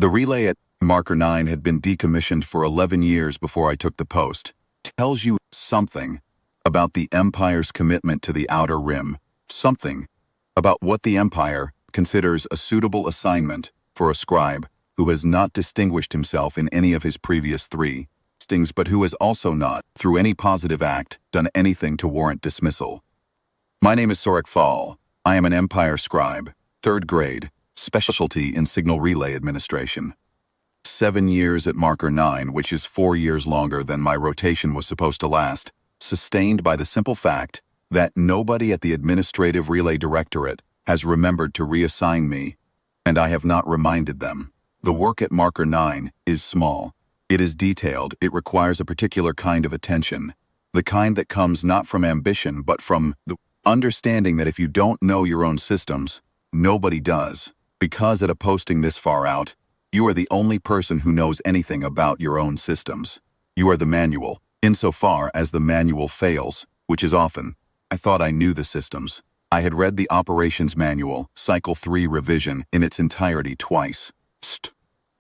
The relay at Marker 9 had been decommissioned for 11 years before I took the post. Tells you something about the Empire's commitment to the Outer Rim, something about what the Empire considers a suitable assignment for a scribe who has not distinguished himself in any of his previous three stings, but who has also not, through any positive act, done anything to warrant dismissal. My name is Sorek Fall. I am an Empire scribe, 3rd grade, specialty in signal relay administration. 7 years at Marker 9, which is 4 years longer than my rotation was supposed to last, sustained by the simple fact that nobody at the Administrative Relay Directorate has remembered to reassign me, and I have not reminded them. The work at Marker 9 is small. It is detailed. It requires a particular kind of attention, the kind that comes not from ambition but from the understanding that if you don't know your own systems, nobody does, because at a posting this far out, you are the only person who knows anything about your own systems. You are the manual, insofar as the manual fails, which is often. I thought I knew the systems. I had read the operations manual, Cycle 3 revision, in its entirety twice.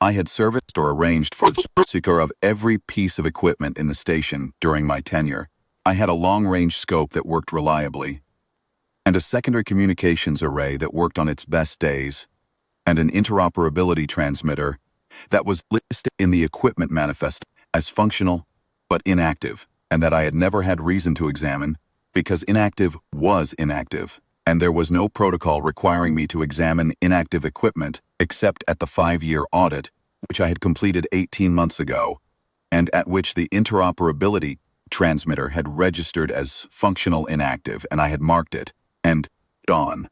I had serviced or arranged for the seeker of every piece of equipment in the station during my tenure. I had a long-range scope that worked reliably, and a secondary communications array that worked on its best days, and an interoperability transmitter that was listed in the equipment manifest as functional but inactive, and that I had never had reason to examine, because inactive was inactive, and there was no protocol requiring me to examine inactive equipment except at the 5-year audit, which I had completed 18 months ago, and at which the interoperability transmitter had registered as functional inactive, and I had marked it, and on.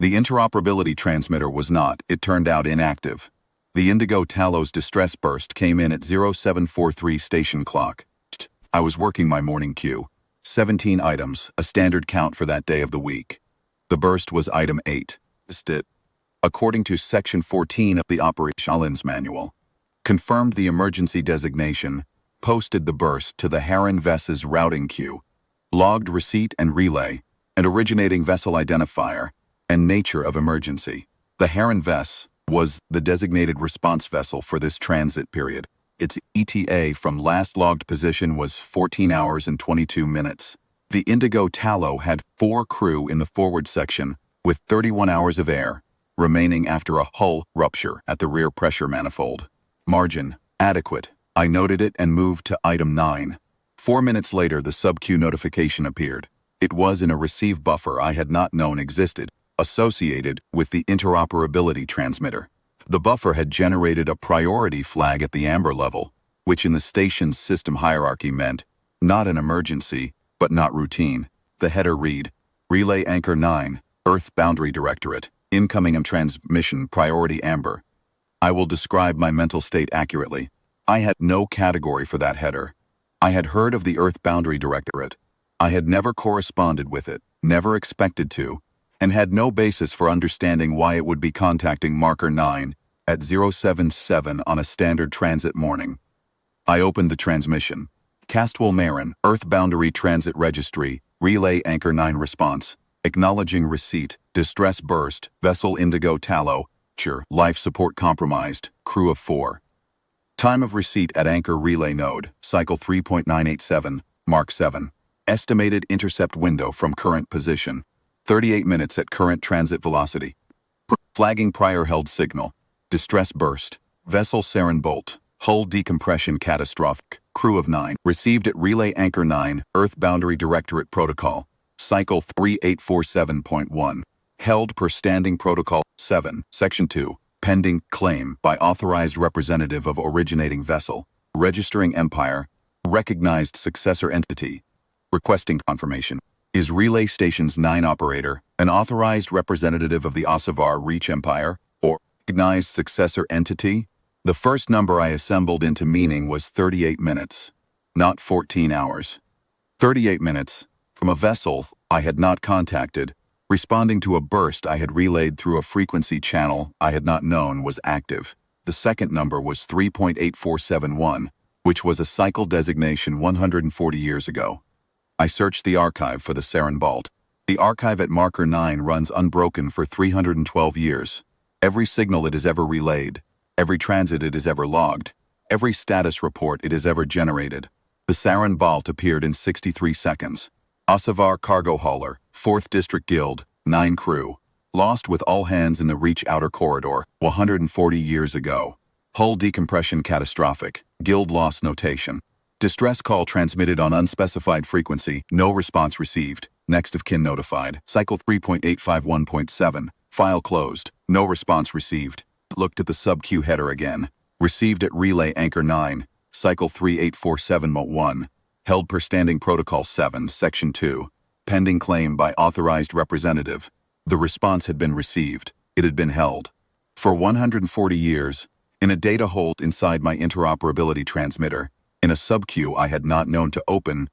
The interoperability transmitter was not, it turned out, inactive. The Indigo Talos distress burst came in at 0743 station clock. I was working my morning queue. 17 items, a standard count for that day of the week. The burst was item 8. According to Section 14 of the Operations Manual. Confirmed the emergency designation, posted the burst to the Heron Vess's routing queue, logged receipt and relay, and originating vessel identifier, and nature of emergency. The Heron Vess was the designated response vessel for this transit period. Its ETA from last logged position was 14 hours and 22 minutes. The Indigo Talo had 4 crew in the forward section, with 31 hours of air remaining after a hull rupture at the rear pressure manifold. Margin, adequate. I noted it and moved to item 9. 4 minutes later, the sub-queue notification appeared. It was in a receive buffer I had not known existed, associated with the interoperability transmitter. The buffer had generated a priority flag at the amber level, which in the station's system hierarchy meant not an emergency, but not routine. The header read, Relay Anchor 9, Earth Boundary Directorate, Incoming Transmission Priority Amber. I will describe my mental state accurately. I had no category for that header. I had heard of the Earth Boundary Directorate. I had never corresponded with it, never expected to, and had no basis for understanding why it would be contacting Marker 9 at 077 on a standard transit morning. I opened the transmission. Castwell Marin, Earth Boundary Transit Registry, Relay Anchor 9 response, acknowledging receipt, distress burst, vessel Indigo Tallow, life support compromised, crew of 4. Time of receipt at Anchor Relay Node, Cycle 3.987, Mark 7. Estimated intercept window from current position, 38 minutes at current transit velocity. Flagging prior held signal, distress burst, vessel Saren Bolt, hull decompression catastrophic, crew of 9, received at Relay Anchor 9, Earth Boundary Directorate Protocol, Cycle 3847.1, held per Standing Protocol 7, Section 2, pending claim by authorized representative of originating vessel, registering Empire, recognized successor entity, requesting confirmation. Is Relay Stations 9 operator an authorized representative of the Osavar Reach Empire, or recognized successor entity? The first number I assembled into meaning was 38 minutes, not 14 hours. 38 minutes, from a vessel I had not contacted, responding to a burst I had relayed through a frequency channel I had not known was active. The second number was 3.8471, which was a cycle designation 140 years ago. I searched the archive for the Saren Bolt. The archive at Marker 9 runs unbroken for 312 years. Every signal it has ever relayed, every transit it has ever logged, every status report it has ever generated. The Sarin Balt appeared in 63 seconds. Asavar Cargo Hauler, 4th District Guild, 9 crew. Lost with all hands in the Reach Outer Corridor, 140 years ago. Hull decompression catastrophic. Guild loss notation. Distress call transmitted on unspecified frequency. No response received. Next of kin notified. Cycle 3.851.7. File closed. No response received. Looked at the sub-Q header again. Received at Relay Anchor 9. Cycle 3847.1. Held per Standing Protocol 7, Section 2. Pending claim by authorized representative. The response had been received. It had been held. For 140 years, in a data hold inside my interoperability transmitter, in a sub-queue I had not known to open,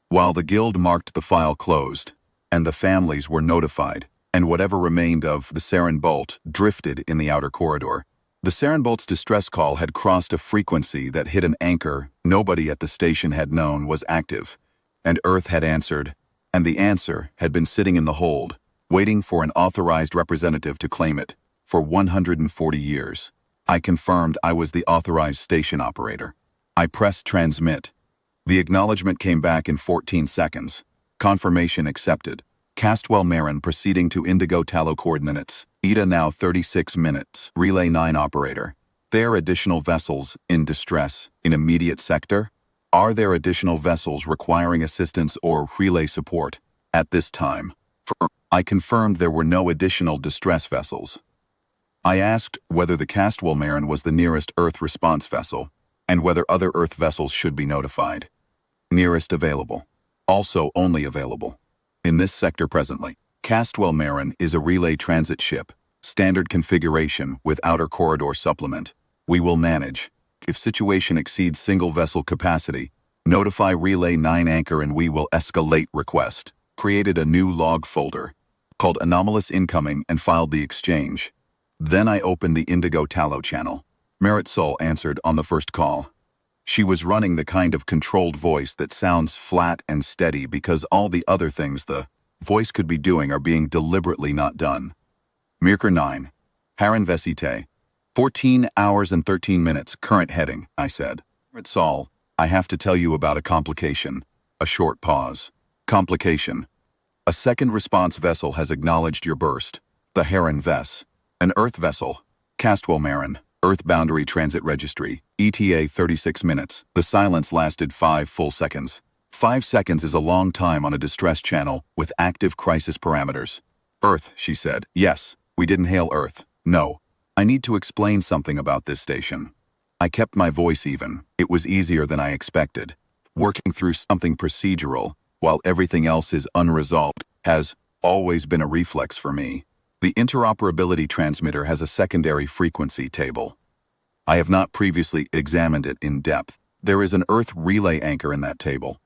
while the guild marked the file closed, and the families were notified, and whatever remained of the Sarin Bolt drifted in the outer corridor. The Sarin Bolt's distress call had crossed a frequency that hit an anchor nobody at the station had known was active, and Earth had answered, and the answer had been sitting in the hold, waiting for an authorized representative to claim it, for 140 years. I confirmed I was the authorized station operator. I pressed transmit. The acknowledgement came back in 14 seconds. Confirmation accepted. Castwell Marin proceeding to Indigo Tallow coordinates. ETA now 36 minutes. Relay 9 operator. There additional vessels in distress in immediate sector? Are there additional vessels requiring assistance or relay support at this time? I confirmed there were no additional distress vessels. I asked whether the Castwell Marin was the nearest Earth response vessel, and whether other Earth vessels should be notified. Nearest available. Also only available. In this sector presently. Castwell Marin is a relay transit ship, standard configuration with outer corridor supplement. We will manage. If situation exceeds single vessel capacity, notify Relay 9 Anchor and we will escalate request. Created a new log folder called Anomalous Incoming and filed the exchange. Then I opened the Indigo Tallow channel. Marisol answered on the first call. She was running the kind of controlled voice that sounds flat and steady because all the other things the voice could be doing are being deliberately not done. Mirker 9. Haran Vesite. 14 hours and 13 minutes, current heading, I said. Marisol, I have to tell you about a complication. A short pause. Complication. A second response vessel has acknowledged your burst. The Haran Vess. An Earth vessel. Castwell Marin. Earth Boundary Transit Registry. ETA 36 minutes. The silence lasted 5 full seconds. 5 seconds is a long time on a distress channel with active crisis parameters. Earth, she said. Yes, we didn't hail Earth. No. I need to explain something about this station. I kept my voice even. It was easier than I expected. Working through something procedural, while everything else is unresolved, has always been a reflex for me. The interoperability transmitter has a secondary frequency table. I have not previously examined it in depth. There is an Earth relay anchor in that table.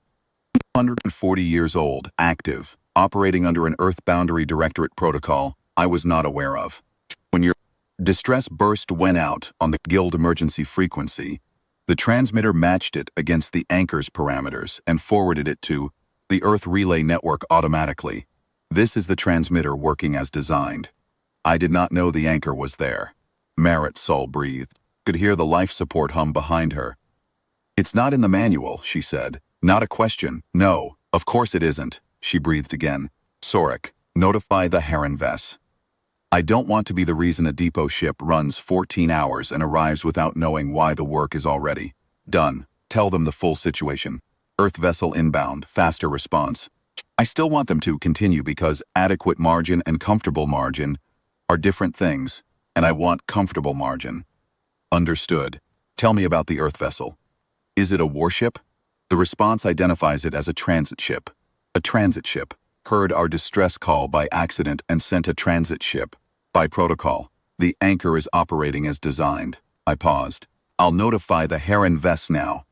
140 years old, active, operating under an Earth Boundary Directorate protocol I was not aware of. When your distress burst went out on the guild emergency frequency, the transmitter matched it against the anchor's parameters and forwarded it to the Earth relay network automatically. This is the transmitter working as designed. I did not know the anchor was there. Marisol breathed. Could hear the life support hum behind her. It's not in the manual, she said. Not a question. No, of course it isn't. She breathed again. Sorek, notify the Haran Vess. I don't want to be the reason a depot ship runs 14 hours and arrives without knowing why the work is already done. Tell them the full situation. Earth vessel inbound, faster response. I still want them to continue because adequate margin and comfortable margin are different things, and I want comfortable margin. Understood. Tell me about the Earth vessel. Is it a warship? The response identifies it as a transit ship. A transit ship. Heard our distress call by accident and sent a transit ship. By protocol. The anchor is operating as designed. I paused. I'll notify the Haran Vess now.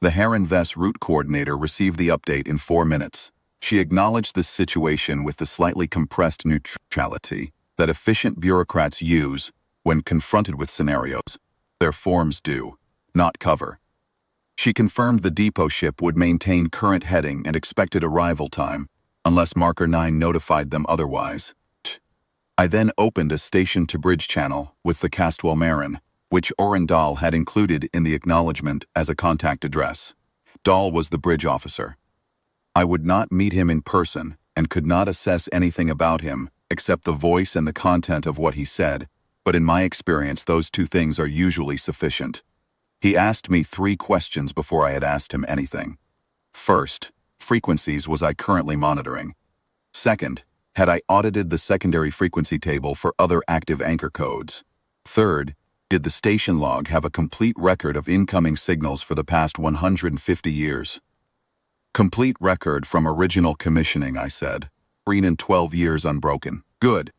The Haran Vess route coordinator received the update in 4 minutes. She acknowledged the situation with the slightly compressed neutrality that efficient bureaucrats use when confronted with scenarios. Their forms do not cover. She confirmed the depot ship would maintain current heading and expected arrival time, unless Marker 9 notified them otherwise. I then opened a station-to-bridge channel with the Castwell Marin, which Oren Dahl had included in the acknowledgement as a contact address. Dahl was the bridge officer. I would not meet him in person and could not assess anything about him except the voice and the content of what he said, but in my experience those two things are usually sufficient. He asked me 3 questions before I had asked him anything. First, frequencies was I currently monitoring? Second, had I audited the secondary frequency table for other active anchor codes? Third, did the station log have a complete record of incoming signals for the past 150 years? Complete record from original commissioning, I said. Green and 12 years unbroken. Good.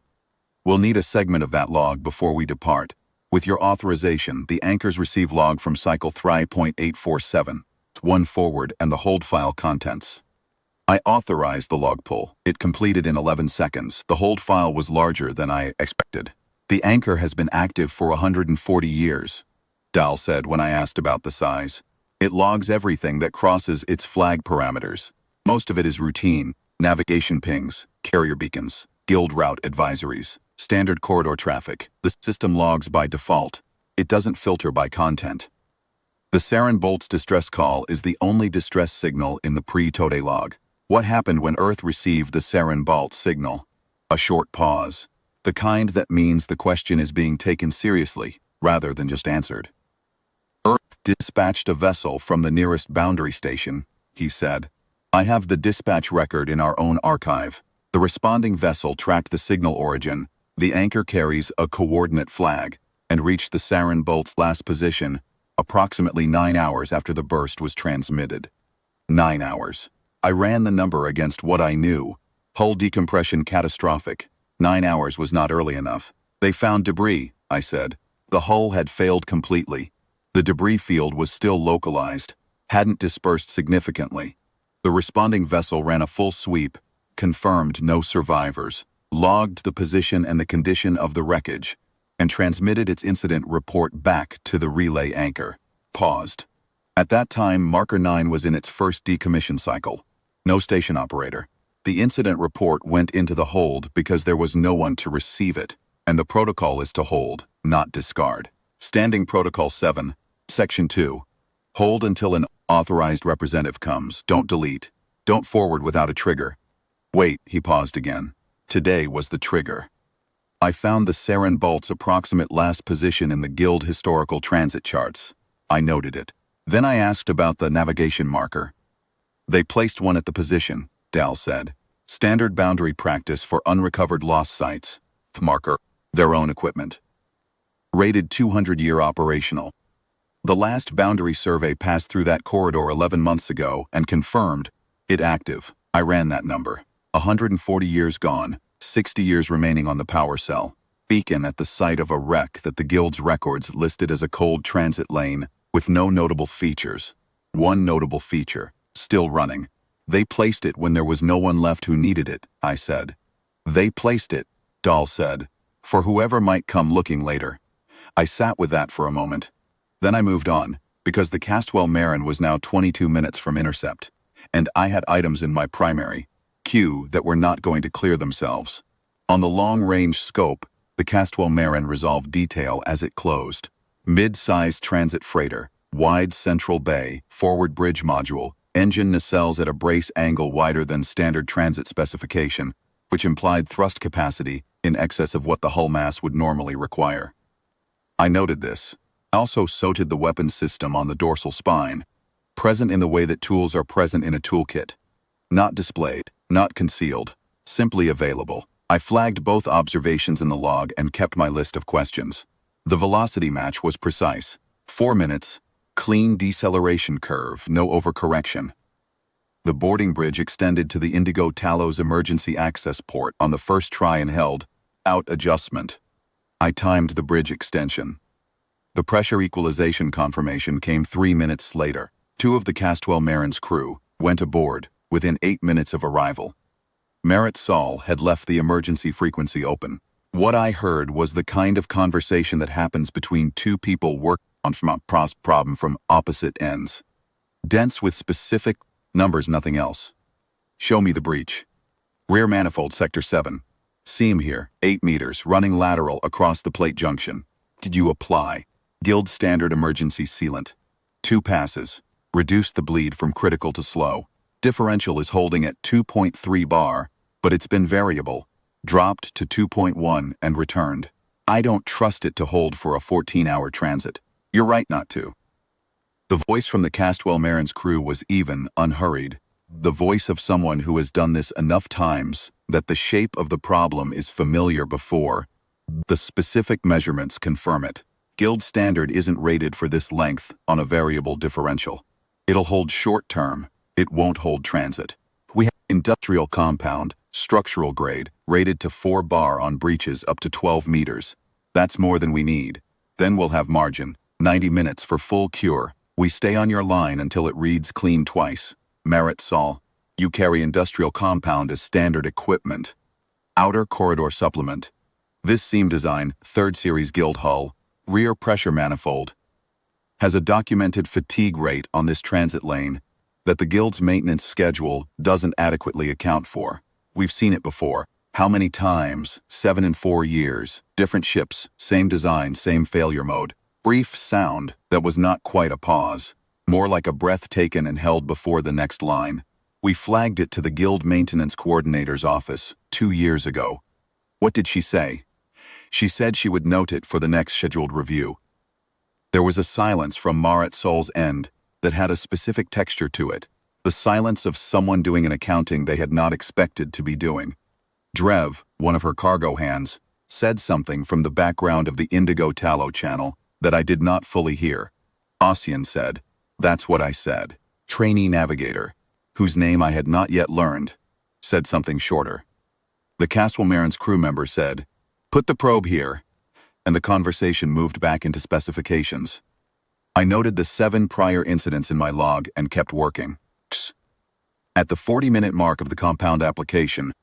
We'll need a segment of that log before we depart. With your authorization, the anchors receive log from cycle 3.847, 1 forward and the hold file contents. I authorized the log pull. It completed in 11 seconds. The hold file was larger than I expected. The anchor has been active for 140 years, Dahl said when I asked about the size. It logs everything that crosses its flag parameters. Most of it is routine, navigation pings, carrier beacons, guild route advisories, standard corridor traffic. The system logs by default. It doesn't filter by content. The Sarin Bolt's distress call is the only distress signal in the pre-Tode log. What happened when Earth received the Sarin Bolt signal? A short pause. The kind that means the question is being taken seriously, rather than just answered. Earth dispatched a vessel from the nearest boundary station, he said. I have the dispatch record in our own archive. The responding vessel tracked the signal origin. The anchor carries a coordinate flag and reached the Sarin Bolt's last position approximately 9 hours after the burst was transmitted. 9 hours. I ran the number against what I knew. Hull decompression catastrophic. 9 hours was not early enough. They found debris, I said. The hull had failed completely. The debris field was still localized, hadn't dispersed significantly. The responding vessel ran a full sweep, confirmed no survivors, logged the position and the condition of the wreckage, and transmitted its incident report back to the relay anchor. Paused. At that time, Marker 9 was in its first decommission cycle. No station operator. The incident report went into the hold because there was no one to receive it, and the protocol is to hold, not discard. Standing Protocol 7, Section 2. Hold until an authorized representative comes. Don't delete. Don't forward without a trigger. Wait, he paused again. Today was the trigger. I found the Sarin Bolt's approximate last position in the Guild historical transit charts. I noted it. Then I asked about the navigation marker. They placed one at the position, Dahl said. Standard boundary practice for unrecovered lost sites. Marker. Their own equipment. Rated 200-year operational. The last boundary survey passed through that corridor 11 months ago and confirmed it active. I ran that number. 140 years gone, 60 years remaining on the power cell. Beacon at the site of a wreck that the Guild's records listed as a cold transit lane with no notable features. One notable feature, still running. They placed it when there was no one left who needed it, I said. They placed it, Dahl said, for whoever might come looking later. I sat with that for a moment. Then I moved on, because the Castwell Marin was now 22 minutes from intercept, and I had items in my primary queue that were not going to clear themselves. On the long-range scope, the Castwell Marin resolved detail as it closed. Mid-sized transit freighter, wide central bay, forward bridge module, engine nacelles at a brace angle wider than standard transit specification, which implied thrust capacity in excess of what the hull mass would normally require. I noted this. Also so did the weapons system on the dorsal spine, present in the way that tools are present in a toolkit. Not displayed, not concealed, simply available. I flagged both observations in the log and kept my list of questions. The velocity match was precise. 4 minutes, clean deceleration curve, no overcorrection. The boarding bridge extended to the Indigo Talos emergency access port on the first try and held out adjustment. I timed the bridge extension. The pressure equalization confirmation came 3 minutes later. 2 of the Castwell Marin's crew went aboard within 8 minutes of arrival. Merritt Saul had left the emergency frequency open. What I heard was the kind of conversation that happens between two people working on a problem from opposite ends. Dense with specific numbers, nothing else. Show me the breach. Rear manifold, Sector 7. Seam here, 8 meters, running lateral across the plate junction. Did you apply? Guild standard emergency sealant. 2 passes. Reduced the bleed from critical to slow. Differential is holding at 2.3 bar, but it's been variable. Dropped to 2.1 and returned. I don't trust it to hold for a 14-hour transit. You're right not to. The voice from the Castwell Marin's crew was even, unhurried. The voice of someone who has done this enough times that the shape of the problem is familiar before. The specific measurements confirm it. Guild standard isn't rated for this length on a variable differential. It'll hold short term. It won't hold transit. We have industrial compound, structural grade, rated to 4 bar on breaches up to 12 meters. That's more than we need. Then we'll have margin, 90 minutes for full cure. We stay on your line until it reads clean twice. Merit Sol. You carry industrial compound as standard equipment. Outer corridor supplement. This seam design, 3rd series Guild hull, rear pressure manifold, has a documented fatigue rate on this transit lane that the Guild's maintenance schedule doesn't adequately account for. We've seen it before. How many times? 7 in 4 years. Different ships, same design, same failure mode. Brief sound that was not quite a pause. More like a breath taken and held before the next line. We flagged it to the Guild Maintenance Coordinator's office 2 years ago. What did she say? She said she would note it for the next scheduled review. There was a silence from Marit Sol's end that had a specific texture to it. The silence of someone doing an accounting they had not expected to be doing. Drev, one of her cargo hands, said something from the background of the Indigo Tallow channel that I did not fully hear. Ossian said, "That's what I said." Trainee navigator, whose name I had not yet learned, said something shorter. The Castwell Marin's crew member said, "Put the probe here," and the conversation moved back into specifications. I noted the 7 prior incidents in my log and kept working. At the 40-minute mark of the compound application,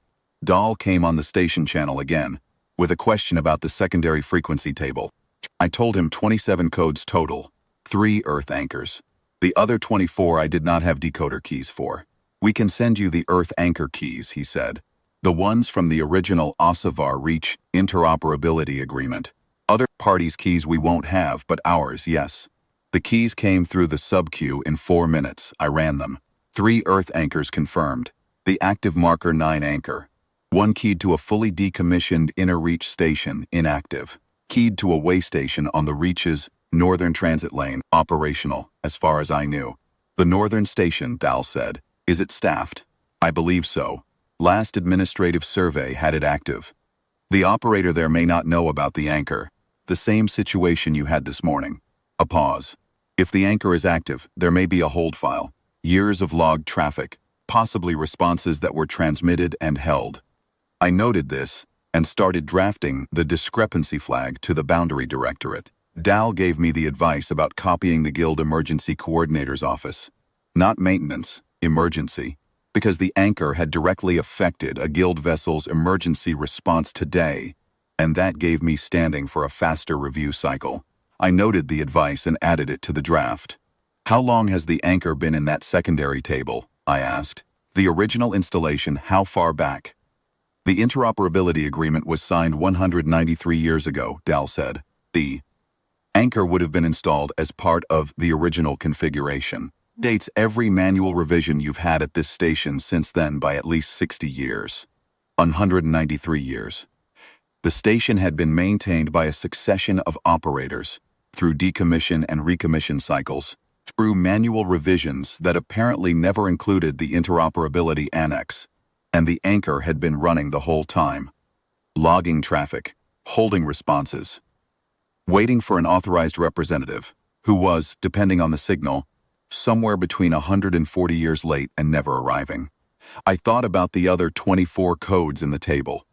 Dahl came on the station channel again, with a question about the secondary frequency table. I told him 27 codes total, 3 Earth anchors. The other 24 I did not have decoder keys for. "We can send you the Earth anchor keys," he said. "The ones from the original Osavar Reach interoperability agreement. Other parties' keys we won't have, but ours, yes." The keys came through the sub-queue in 4 minutes. I ran them. 3 Earth anchors confirmed. The active marker 9 anchor. 1 keyed to a fully decommissioned inner reach station, inactive. Keyed to a way station on the Reach's northern transit lane, operational, as far as I knew. "The northern station," Dahl said. "Is it staffed?" "I believe so. Last administrative survey had it active. The operator there may not know about the anchor. The same situation you had this morning." A pause. "If the anchor is active, there may be a hold file. Years of logged traffic, possibly responses that were transmitted and held." I noted this and started drafting the discrepancy flag to the Boundary Directorate. Dahl gave me the advice about copying the Guild Emergency Coordinator's office. Not maintenance, emergency, because the anchor had directly affected a Guild vessel's emergency response today, and that gave me standing for a faster review cycle. I noted the advice and added it to the draft. "How long has the anchor been in that secondary table?" I asked. "The original installation, how far back?" "The interoperability agreement was signed 193 years ago," Dahl said. "The anchor would have been installed as part of the original configuration. Dates every manual revision you've had at this station since then by at least 60 years. 193 years. The station had been maintained by a succession of operators, through decommission and recommission cycles, through manual revisions that apparently never included the interoperability annex, and the anchor had been running the whole time. Logging traffic, holding responses, waiting for an authorized representative, who was, depending on the signal, somewhere between 140 years late and never arriving. I thought about the other 24 codes in the table,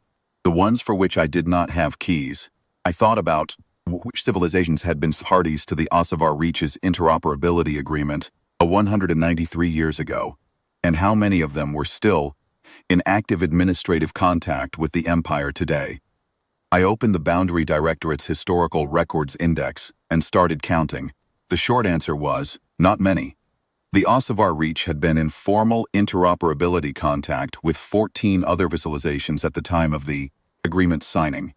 the ones for which I did not have keys. I thought about which civilizations had been parties to the Osavar Reach's interoperability agreement 193 years ago, and how many of them were still in active administrative contact with the Empire today. I opened the Boundary Directorate's Historical Records Index and started counting. The short answer was, not many. The Osavar Reach had been in formal interoperability contact with 14 other visualizations at the time of the agreement signing.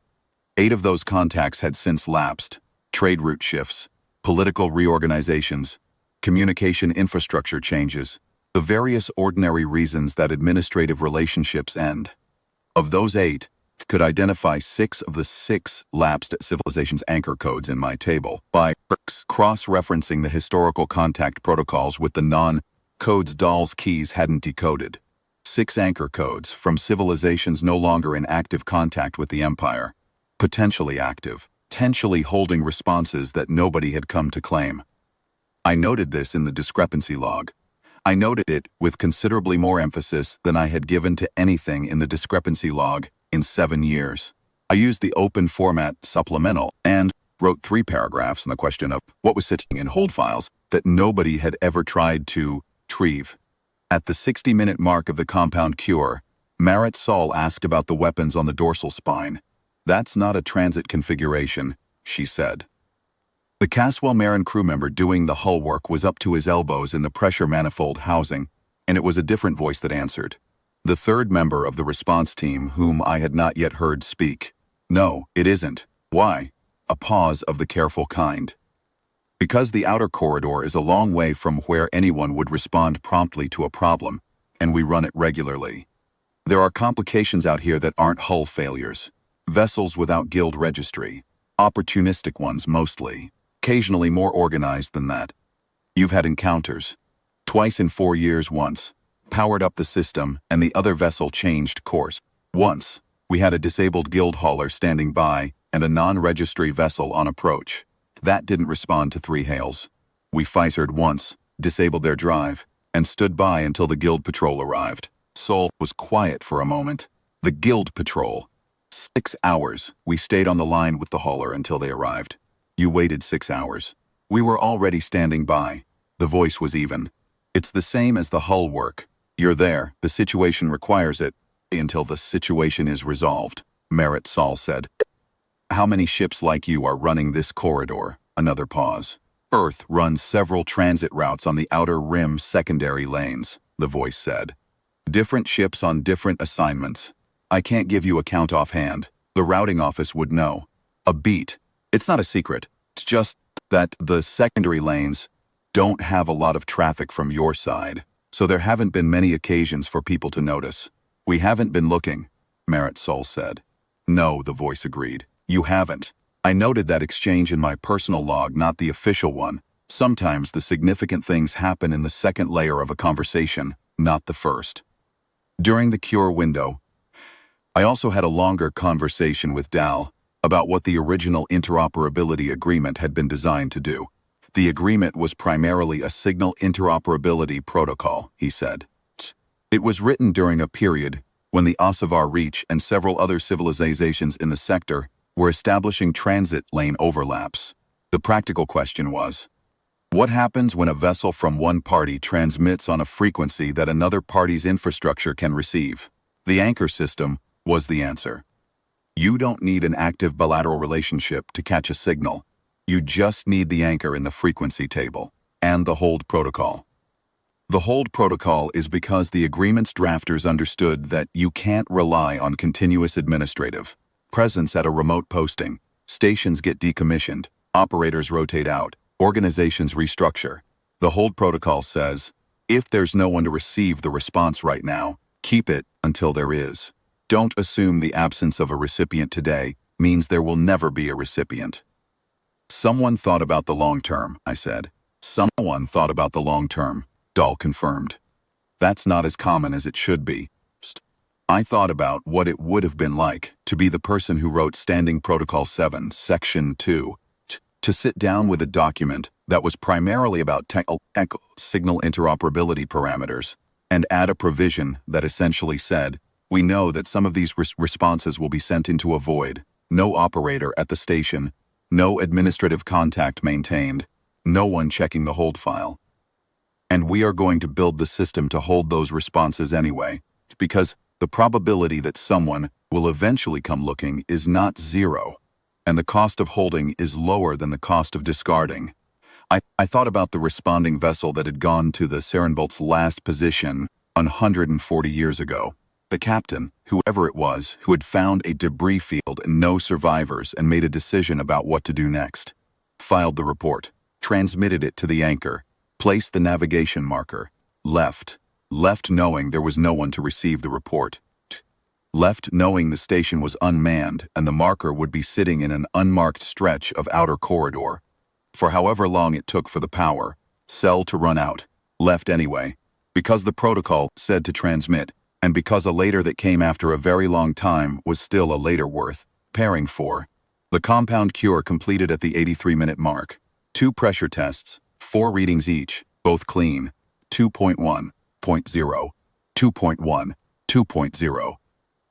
8 of those contacts had since lapsed. Trade route shifts, political reorganizations, communication infrastructure changes, the various ordinary reasons that administrative relationships end. Of those 8, could identify 6 of the 6 lapsed civilizations anchor codes in my table by cross-referencing the historical contact protocols with the non-codes Dahl's keys hadn't decoded. 6 anchor codes from civilizations no longer in active contact with the Empire. Potentially active, potentially holding responses that nobody had come to claim. I noted this in the discrepancy log. I noted it with considerably more emphasis than I had given to anything in the discrepancy log in 7 years. I used the open format supplemental and wrote 3 paragraphs on the question of what was sitting in hold files that nobody had ever tried to retrieve. At the 60-minute mark of the compound cure, Marit Saul asked about the weapons on the dorsal spine. "That's not a transit configuration," she said. The Caswell Marin crew member doing the hull work was up to his elbows in the pressure manifold housing, and it was a different voice that answered. The third member of the response team, whom I had not yet heard speak. "No, it isn't." "Why?" A pause of the careful kind. "Because the outer corridor is a long way from where anyone would respond promptly to a problem, and we run it regularly. There are complications out here that aren't hull failures. Vessels without guild registry. Opportunistic ones mostly. Occasionally more organized than that. You've had encounters. Twice in 4 years once. Powered up the system, and the other vessel changed course. Once, we had a disabled guild hauler standing by and a non-registry vessel on approach. That didn't respond to 3 hails. We pfizered once, disabled their drive, and stood by until the guild patrol arrived." Sol was quiet for a moment. "The guild patrol. 6 hours. We stayed on the line with the hauler until they arrived." "You waited 6 hours." "We were already standing by." The voice was even. "It's the same as the hull work. You're there, the situation requires it, until the situation is resolved," Marit Saul said. "How many ships like you are running this corridor?" Another pause. "Earth runs several transit routes on the outer rim secondary lanes," the voice said. "Different ships on different assignments. I can't give you a count offhand. The routing office would know. A beat. It's not a secret. It's just that the secondary lanes don't have a lot of traffic from your side, so there haven't been many occasions for people to notice." "We haven't been looking," Marit Saul said. "No," the voice agreed. "You haven't. I noted that exchange in my personal log, not the official one. Sometimes the significant things happen in the second layer of a conversation, not the first." During the cure window, I also had a longer conversation with Dahl about what the original interoperability agreement had been designed to do. "The agreement was primarily a signal interoperability protocol," he said. "It was written during a period when the Osevar Reach and several other civilizations in the sector were establishing transit lane overlaps. The practical question was, what happens when a vessel from one party transmits on a frequency that another party's infrastructure can receive? The anchor system was the answer. You don't need an active bilateral relationship to catch a signal. You just need the anchor in the frequency table and the hold protocol. The hold protocol is because the agreement's drafters understood that you can't rely on continuous administrative presence at a remote posting. Stations get decommissioned, operators rotate out, organizations restructure. The hold protocol says, if there's no one to receive the response right now, keep it until there is. Don't assume the absence of a recipient today means there will never be a recipient." "Someone thought about the long term," I said. "Someone thought about the long term," Dahl confirmed. "That's not as common as it should be. I thought about what it would have been like to be the person who wrote Standing Protocol 7, Section 2, to sit down with a document that was primarily about technical signal interoperability parameters and add a provision that essentially said, we know that some of these responses will be sent into a void, no operator at the station, no administrative contact maintained, no one checking the hold file. And we are going to build the system to hold those responses anyway, because the probability that someone will eventually come looking is not 0, and the cost of holding is lower than the cost of discarding. I thought about the responding vessel that had gone to the Serenbolt's last position 140 years ago. The captain, whoever it was, who had found a debris field and no survivors and made a decision about what to do next, filed the report, transmitted it to the anchor, placed the navigation marker, left knowing there was no one to receive the report, left knowing the station was unmanned and the marker would be sitting in an unmarked stretch of outer corridor, for however long it took for the power cell to run out, left anyway, because the protocol said to transmit, and because a later that came after a very long time was still a later worth pairing for. The compound cure completed at the 83-minute mark. 2 pressure tests, 4 readings each, both clean. 2.1, 0.0, 2.1, 2.0.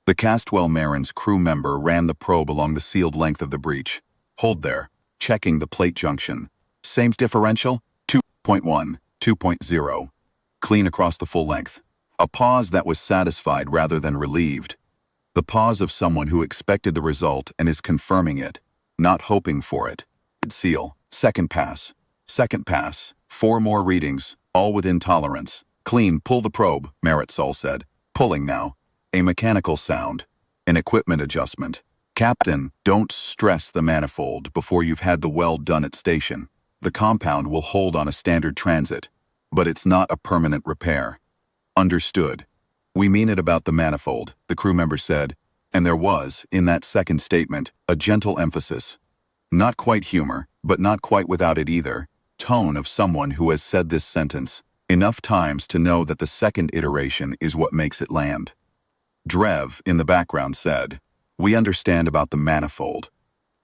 The Castwell Marin's crew member ran the probe along the sealed length of the breach. Hold there, checking the plate junction. Same differential? 2.1, 2.0. Clean across the full length. A pause that was satisfied rather than relieved. The pause of someone who expected the result and is confirming it, not hoping for it. Seal. Second pass. 4 more readings, all within tolerance. Clean, pull the probe, Maritzol said. Pulling now. A mechanical sound. An equipment adjustment. Captain, don't stress the manifold before you've had the weld done at station. The compound will hold on a standard transit, but it's not a permanent repair. Understood. We mean it about the manifold, the crew member said, and there was, in that second statement, a gentle emphasis. Not quite humor, but not quite without it either. Tone of someone who has said this sentence enough times to know that the second iteration is what makes it land. Drev, in the background, said, "We understand about the manifold."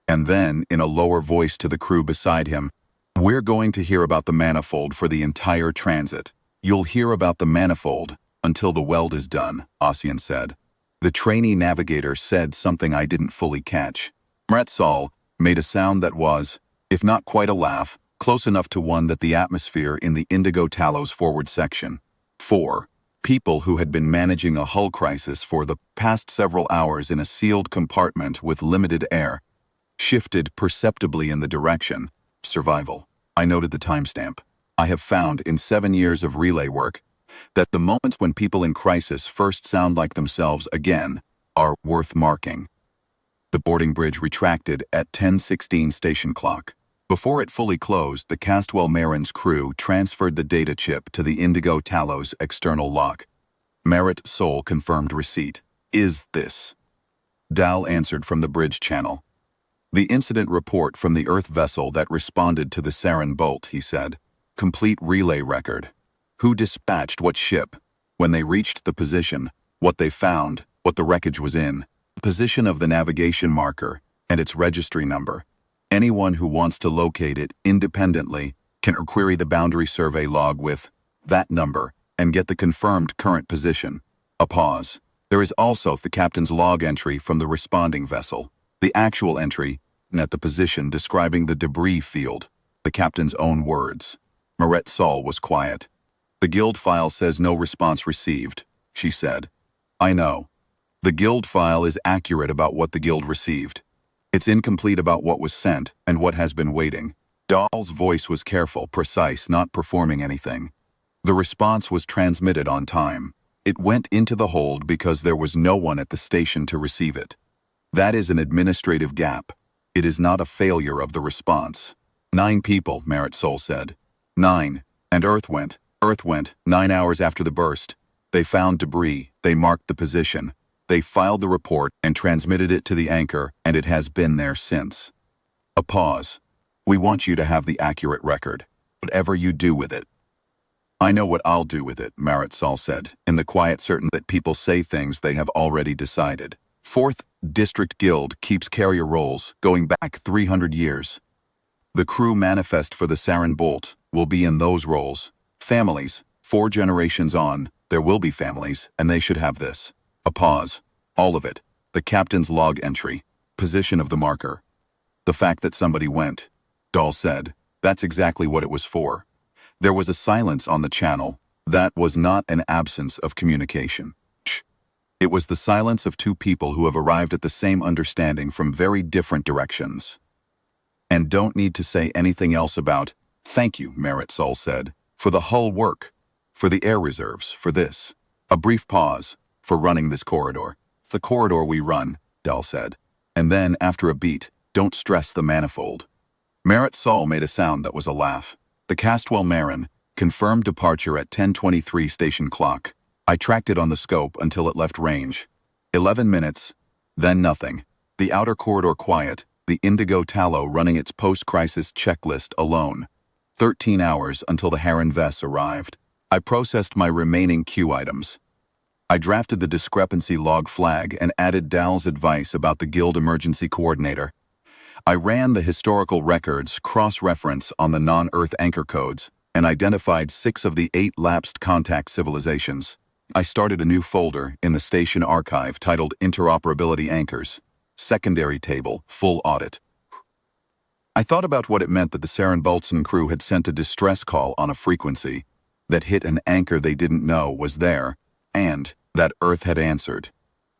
And then, in a lower voice to the crew beside him, "We're going to hear about the manifold for the entire transit. You'll hear about the manifold until the weld is done," Ossian said. The trainee navigator said something I didn't fully catch. Mretzal made a sound that was, if not quite a laugh, close enough to one that the atmosphere in the Indigo Talos forward section. 4. People who had been managing a hull crisis for the past several hours in a sealed compartment with limited air shifted perceptibly in the direction. Survival. I noted the timestamp. I have found in 7 years of relay work that the moments when people in crisis first sound like themselves again are worth marking. The boarding bridge retracted at 10:16 station clock. Before it fully closed, the Castwell Marin's crew transferred the data chip to the Indigo Talos external lock. Merit Sol confirmed receipt. "Is this?" Dal answered from the bridge channel. "The incident report from the Earth vessel that responded to the Sarin bolt," he said. "Complete relay record. Who dispatched what ship, when they reached the position, what they found, what the wreckage was in, the position of the navigation marker, and its registry number. Anyone who wants to locate it independently can query the boundary survey log with that number and get the confirmed current position." A pause. "There is also the captain's log entry from the responding vessel. The actual entry, at the position describing the debris field, the captain's own words." Maret Sol was quiet. "The guild file says no response received," she said. "I know. The guild file is accurate about what the guild received. It's incomplete about what was sent and what has been waiting." Dahl's voice was careful, precise, not performing anything. "The response was transmitted on time. It went into the hold because there was no one at the station to receive it. That is an administrative gap. It is not a failure of the response." 9 people, Marit Sol said. 9. And Earth went 9 hours after the burst. They found debris, they marked the position. They filed the report and transmitted it to the anchor, and it has been there since. A pause. "We want you to have the accurate record, whatever you do with it." "I know what I'll do with it," Marit Sol said, in the quiet certain that people say things they have already decided. 4th District Guild keeps carrier rolls going back 300 years. The crew manifest for the Sarin Bolt will be in those rolls. Families, 4 generations on, there will be families, and they should have this. A pause. All of it. The captain's log entry. Position of the marker. The fact that somebody went. Dahl said, "That's exactly what it was for." There was a silence on the channel. That was not an absence of communication. It was the silence of 2 people who have arrived at the same understanding from very different directions. "And don't need to say anything else about." "Thank you," Marit Sol said, "for the hull work, for the air reserves, for this." A brief pause. for running this corridor. The corridor we run, Dell said. And then, after a beat, don't stress the manifold. Merritt Saul made a sound that was a laugh. The Castwell Marin confirmed departure at 10:23 station clock. I tracked it on the scope until it left range. 11 minutes, then nothing. The outer corridor quiet, the Indigo Tallow running its post-crisis checklist alone. 13 hours until the Heron Vess arrived. I processed my remaining queue items. I drafted the discrepancy log flag and added Dal's advice about the Guild Emergency Coordinator. I ran the historical records cross-reference on the non-Earth anchor codes and identified 6 of the 8 lapsed contact civilizations. I started a new folder in the station archive titled Interoperability Anchors. Secondary table, full audit. I thought about what it meant that the Saren Boltzmann crew had sent a distress call on a frequency that hit an anchor they didn't know was there, and that Earth had answered,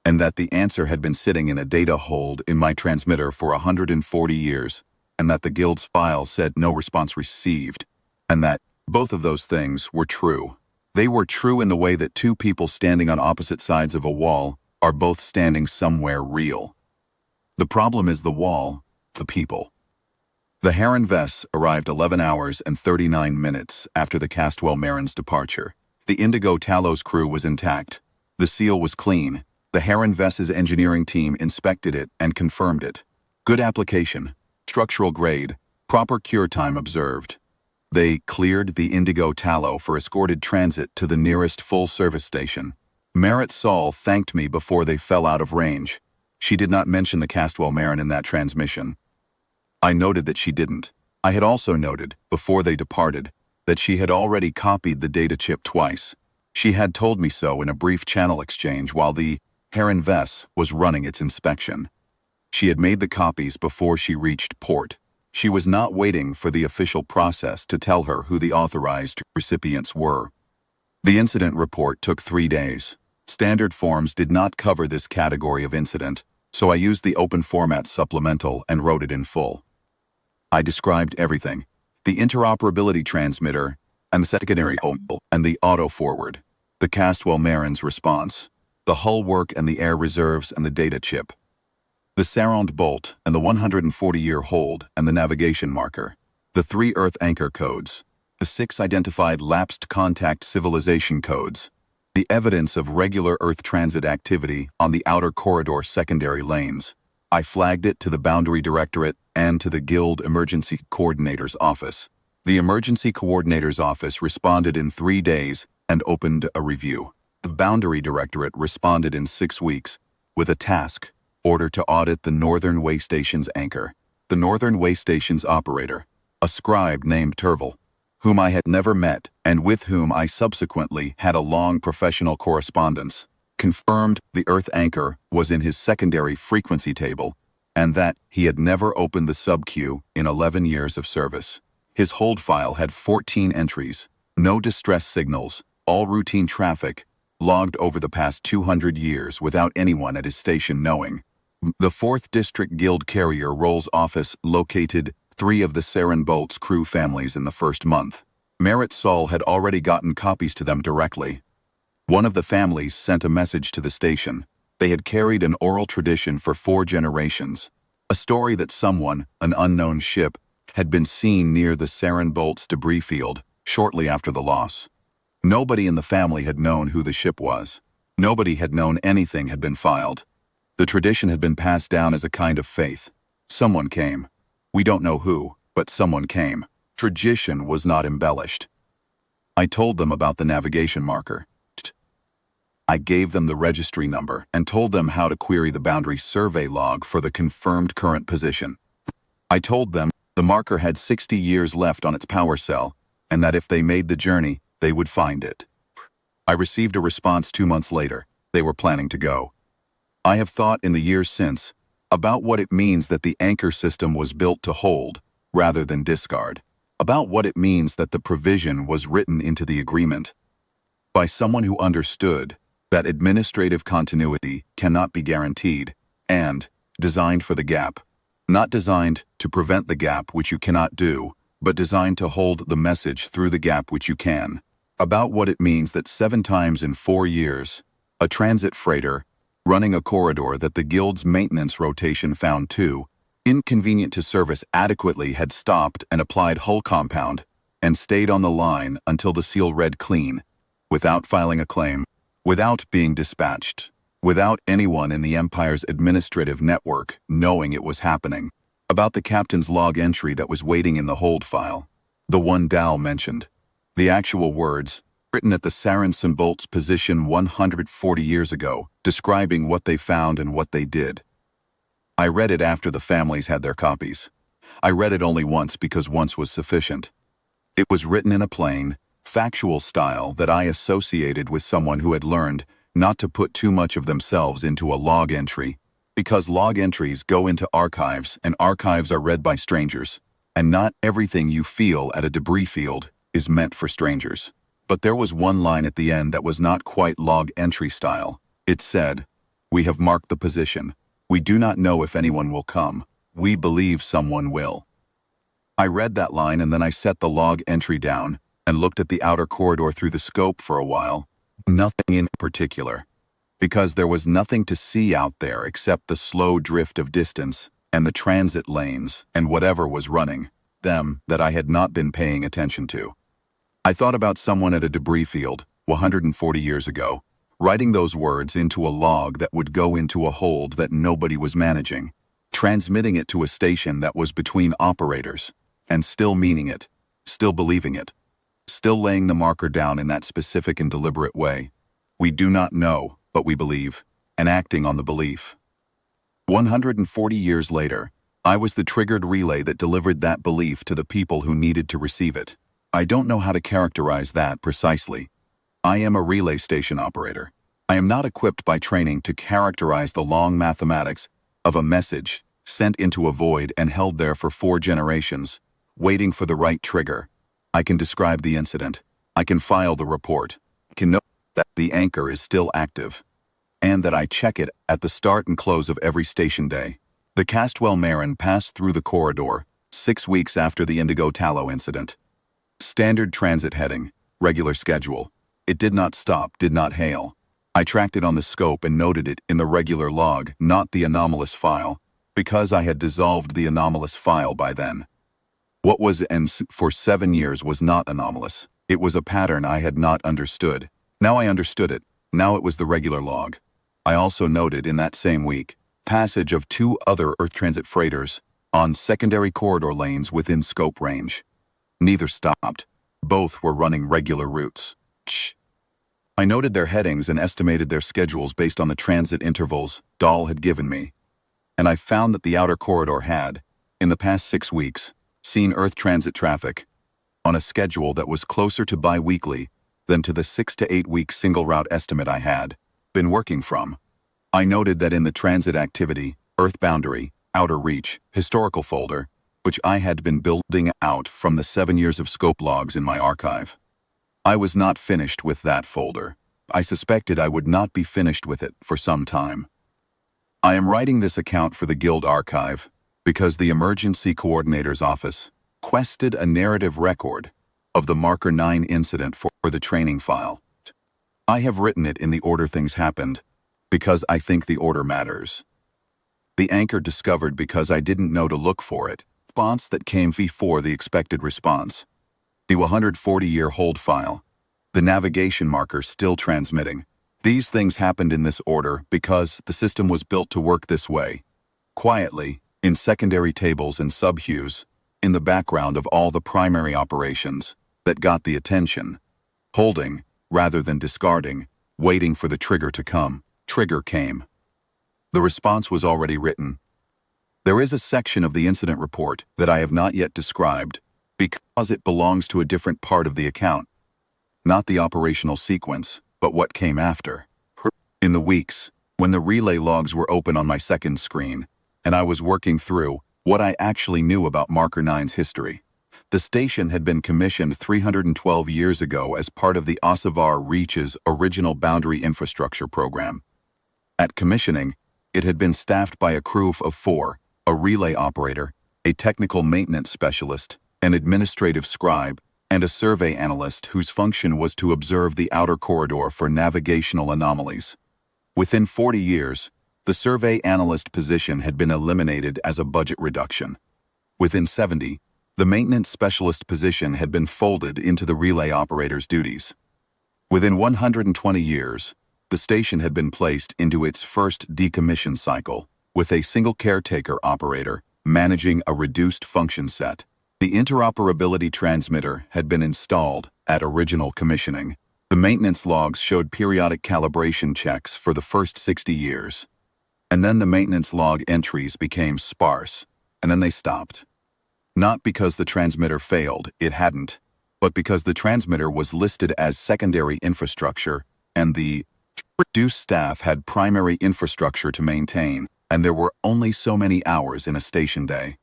and that the answer had been sitting in a data hold in my transmitter for 140 years, and that the Guild's file said no response received, and that both of those things were true. They were true in the way that 2 people standing on opposite sides of a wall are both standing somewhere real. The problem is the wall, the people. The Heron Vess arrived 11 hours and 39 minutes after the Castwell Marin's departure. The Indigo Tallow's crew was intact. The seal was clean. The Heron Vess's engineering team inspected it and confirmed it. Good application, structural grade, proper cure time observed. They cleared the Indigo Tallow for escorted transit to the nearest full-service station. Merritt Saul thanked me before they fell out of range. She did not mention the Castwell Marin in that transmission. I noted that she didn't. I had also noted, before they departed, that she had already copied the data chip twice. She had told me so in a brief channel exchange while the Heron Vess was running its inspection. She had made the copies before she reached port. She was not waiting for the official process to tell her who the authorized recipients were. The incident report took 3 days. Standard forms did not cover this category of incident, so I used the open format supplemental and wrote it in full. I described everything: the interoperability transmitter, and the secondary oval, and the auto-forward, the Castwell Marin's response, the hull work and the air reserves and the data chip, the Sarond bolt and the 140-year hold and the navigation marker, the 3 Earth anchor codes, the 6 identified lapsed contact civilization codes, the evidence of regular Earth transit activity on the outer corridor secondary lanes. I flagged it to the Boundary Directorate and to the Guild Emergency Coordinator's office. The Emergency Coordinator's office responded in 3 days and opened a review. The Boundary Directorate responded in 6 weeks with a task order to audit the Northern Way Station's anchor. The Northern Way Station's operator, a scribe named Terval, whom I had never met and with whom I subsequently had a long professional correspondence, confirmed the Earth anchor was in his secondary frequency table and that he had never opened the sub-queue in 11 years of service. His hold file had 14 entries, no distress signals, all routine traffic, logged over the past 200 years without anyone at his station knowing. The 4th District Guild Carrier Rolls office located 3 of the Saren Bolt's crew families in the first month. Merritt Saul had already gotten copies to them directly. One of the families sent a message to the station. They had carried an oral tradition for 4 generations. A story that someone, an unknown ship, had been seen near the Saren Bolt's debris field shortly after the loss. Nobody in the family had known who the ship was. Nobody had known anything had been filed. The tradition had been passed down as a kind of faith. Someone came. We don't know who, but someone came. Tradition was not embellished. I told them about the navigation marker. I gave them the registry number and told them how to query the boundary survey log for the confirmed current position. I told them the marker had 60 years left on its power cell and that if they made the journey, they would find it. I received a response 2 months later. They were planning to go. I have thought in the years since about what it means that the anchor system was built to hold rather than discard, about what it means that the provision was written into the agreement by someone who understood that administrative continuity cannot be guaranteed and designed for the gap, not designed to prevent the gap which you cannot do, but designed to hold the message through the gap which you can, about what it means that 7 times in 4 years, A transit freighter, running a corridor that the Guild's maintenance rotation found too inconvenient to service adequately, had stopped and applied hull compound, and stayed on the line until the seal read clean, without filing a claim, without being dispatched, without anyone in the Empire's administrative network knowing it was happening. About the captain's log entry that was waiting in the hold file. The one Dal mentioned. The actual words, written at the Sarensen Bolt's position 140 years ago, describing what they found and what they did. I read it after the families had their copies. I read it only once because once was sufficient. It was written in a plain, factual style that I associated with someone who had learned not to put too much of themselves into a log entry, because log entries go into archives and archives are read by strangers, and not everything you feel at a debris field is meant for strangers. But there was one line at the end that was not quite log entry style. It said, "We have marked the position. We do not know if anyone will come. We believe someone will." I read that line and then I set the log entry down and looked at the outer corridor through the scope for a while. Nothing in particular. Because there was nothing to see out there except the slow drift of distance and the transit lanes and whatever was running them that I had not been paying attention to. I thought about someone at a debris field 140 years ago, writing those words into a log that would go into a hold that nobody was managing, transmitting it to a station that was between operators, and still meaning it, still believing it, still laying the marker down in that specific and deliberate way. We do not know, but we believe, and acting on the belief. 140 years later, I was the triggered relay that delivered that belief to the people who needed to receive it. I don't know how to characterize that precisely. I am a relay station operator. I am not equipped by training to characterize the long mathematics of a message sent into a void and held there for 4 generations, waiting for the right trigger. I can describe the incident. I can file the report. I can know that the anchor is still active, and that I check it at the start and close of every station day. The Castwell Marin passed through the corridor 6 weeks after the Indigo Tallow incident. Standard transit heading, regular schedule. It did not stop, did not hail. I tracked it on the scope and noted it in the regular log, not the anomalous file, because I had dissolved the anomalous file by then. What was for 7 years was not anomalous. It was a pattern I had not understood. Now I understood it. Now it was the regular log. I also noted in that same week, passage of 2 other Earth Transit freighters on secondary corridor lanes within scope range. Neither stopped. Both were running regular routes. I noted their headings and estimated their schedules based on the transit intervals Dahl had given me. And I found that the outer corridor had, in the past 6 weeks, seen Earth Transit traffic on a schedule that was closer to bi-weekly than to the 6 to 8 week single route estimate I had been working from. I noted that in the transit activity, Earth Boundary, Outer Reach, historical folder, which I had been building out from the 7 years of scope logs in my archive. I was not finished with that folder. I suspected I would not be finished with it for some time. I am writing this account for the Guild archive because the Emergency Coordinator's Office quested a narrative record of the Marker 9 incident for the training file. I have written it in the order things happened because I think the order matters. The anchor discovered because I didn't know to look for it, response that came before the expected response. The 140-year hold file, the navigation marker still transmitting. These things happened in this order because the system was built to work this way, quietly, in secondary tables and subhues, in the background of all the primary operations that got the attention. Holding, rather than discarding, waiting for the trigger to come. Trigger came. The response was already written. There is a section of the incident report that I have not yet described because it belongs to a different part of the account. Not the operational sequence, but what came after. In the weeks, when the relay logs were open on my second screen, and I was working through what I actually knew about Marker 9's history. The station had been commissioned 312 years ago as part of the Osevar Reach's original boundary infrastructure program. At commissioning, it had been staffed by a crew of 4, a relay operator, a technical maintenance specialist, an administrative scribe, and a survey analyst whose function was to observe the outer corridor for navigational anomalies. Within 40 years, the survey analyst position had been eliminated as a budget reduction. Within 70, the maintenance specialist position had been folded into the relay operator's duties. Within 120 years, the station had been placed into its first decommission cycle, with a single caretaker operator managing a reduced function set. The interoperability transmitter had been installed at original commissioning. The maintenance logs showed periodic calibration checks for the first 60 years. And then the maintenance log entries became sparse, and then they stopped. Not because the transmitter failed, it hadn't, but because the transmitter was listed as secondary infrastructure, and the reduced staff had primary infrastructure to maintain, and there were only so many hours in a station day.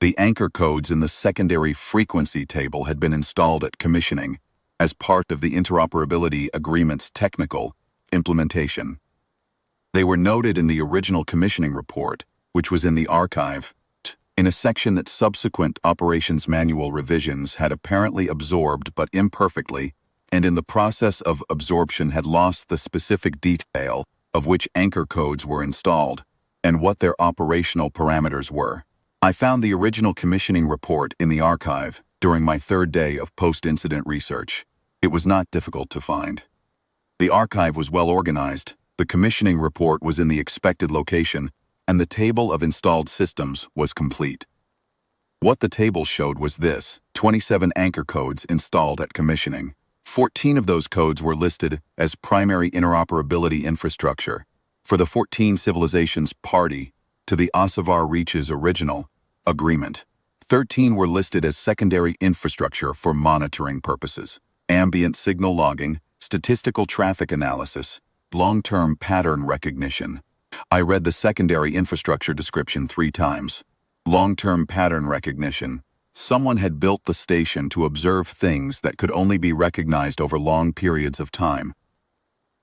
The anchor codes in the secondary frequency table had been installed at commissioning as part of the interoperability agreement's technical implementation. They were noted in the original commissioning report, which was in the archive, in a section that subsequent operations manual revisions had apparently absorbed but imperfectly, and in the process of absorption had lost the specific detail of which anchor codes were installed and what their operational parameters were. I found the original commissioning report in the archive during my third day of post-incident research. It was not difficult to find. The archive was well organized, the commissioning report was in the expected location, and the table of installed systems was complete. What the table showed was this: 27 anchor codes installed at commissioning. 14 of those codes were listed as primary interoperability infrastructure for the 14 civilizations party to the Asavar Reach's original agreement. 13 were listed as secondary infrastructure for monitoring purposes: ambient signal logging, statistical traffic analysis, long-term pattern recognition. I read the secondary infrastructure description 3 times. Long-term pattern recognition. Someone had built the station to observe things that could only be recognized over long periods of time.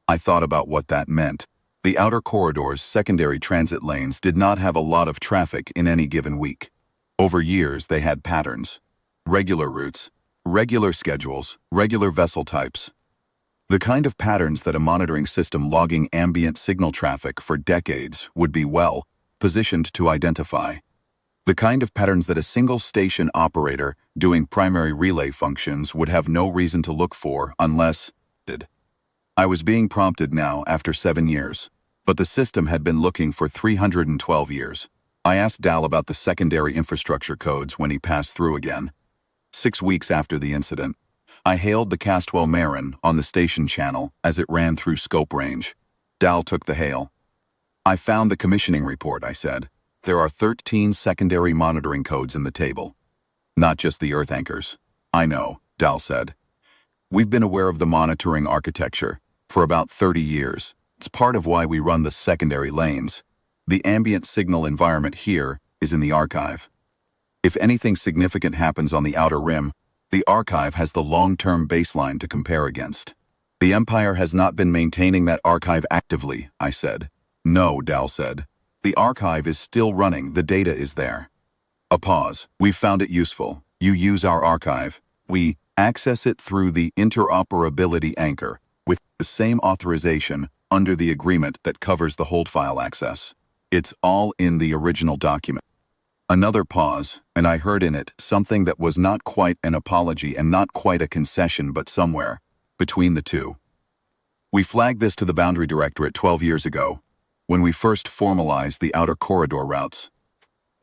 I thought about what that meant. The outer corridor's secondary transit lanes did not have a lot of traffic in any given week. Over years, they had patterns. Regular routes, regular schedules, regular vessel types. The kind of patterns that a monitoring system logging ambient signal traffic for decades would be well positioned to identify. The kind of patterns that a single station operator doing primary relay functions would have no reason to look for unless did. I was being prompted now after 7 years, but the system had been looking for 312 years. I asked Dal about the secondary infrastructure codes when he passed through again. 6 weeks after the incident, I hailed the Castwell Marin on the station channel as it ran through scope range. Dal took the hail. I found the commissioning report, I said. There are 13 secondary monitoring codes in the table. Not just the earth anchors. I know, Dal said. We've been aware of the monitoring architecture for about 30 years. It's part of why we run the secondary lanes. The ambient signal environment here is in the archive. If anything significant happens on the outer rim, the archive has the long-term baseline to compare against. The Empire has not been maintaining that archive actively, I said. No, Dal said. The archive is still running, the data is there. A pause. We've found it useful. You use our archive. We access it through the interoperability anchor, with the same authorization under the agreement that covers the hold file access. It's all in the original document. Another pause, and I heard in it something that was not quite an apology and not quite a concession, but somewhere between the two. We flagged this to the Boundary Directorate 12 years ago, when we first formalized the outer corridor routes.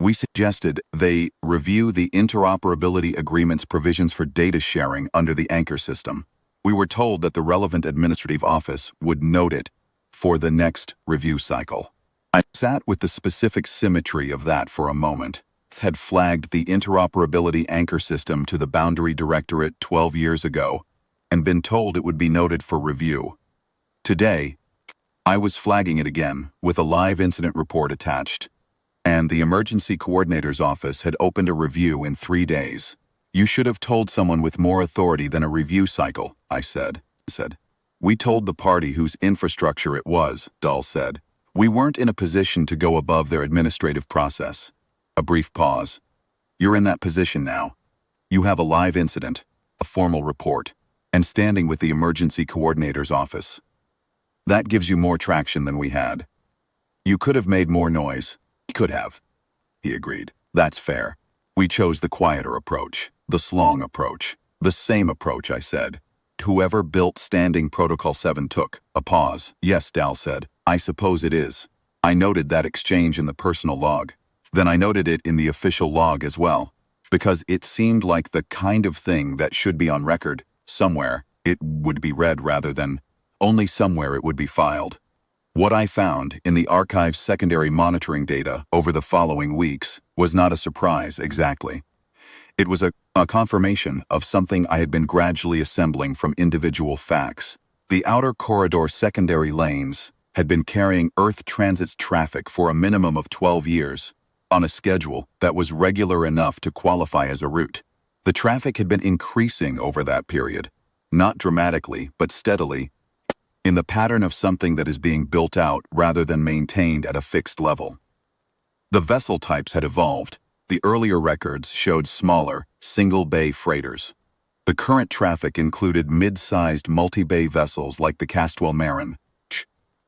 We suggested they review the interoperability agreement's provisions for data sharing under the anchor system. We were told that the relevant administrative office would note it for the next review cycle. I sat with the specific symmetry of that for a moment. Had flagged the interoperability anchor system to the Boundary Directorate 12 years ago and been told it would be noted for review. Today, I was flagging it again with a live incident report attached, and the emergency coordinator's office had opened a review in 3 days. You should have told someone with more authority than a review cycle, I said. We told the party whose infrastructure it was, Dahl said. We weren't in a position to go above their administrative process. A brief pause. You're in that position now. You have a live incident, a formal report, and standing with the emergency coordinator's office. That gives you more traction than we had. You could have made more noise. Could have, he agreed. That's fair. We chose the quieter approach, the slong approach. The same approach, I said. Whoever built Standing Protocol 7 took. A pause. Yes, Dal said. I suppose it is. I noted that exchange in the personal log. Then I noted it in the official log as well. Because it seemed like the kind of thing that should be on record. Somewhere, it would be read rather than only somewhere it would be filed. What I found in the archive's secondary monitoring data over the following weeks was not a surprise exactly. It was a confirmation of something I had been gradually assembling from individual facts. The outer corridor secondary lanes had been carrying Earth Transit's traffic for a minimum of 12 years, on a schedule that was regular enough to qualify as a route. The traffic had been increasing over that period, not dramatically, but steadily, in the pattern of something that is being built out rather than maintained at a fixed level. The vessel types had evolved. The earlier records showed smaller, single-bay freighters. The current traffic included mid-sized multi-bay vessels like the Castwell Marin,